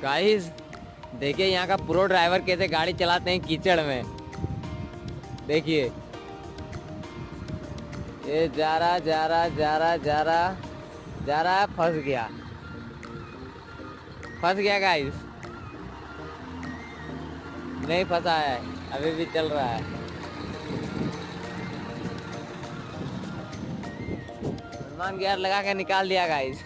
Guys देखिए यहाँ का प्रो ड्राइवर कैसे गाड़ी चलाते हैं कीचड़ में। देखिए ये जा रहा जा रहा जा रहा जा रहा जा रहा, फंस गया गाइस। नहीं फंसा है, अभी भी चल रहा है। हनुमान गियर लगा के निकाल दिया गाइस।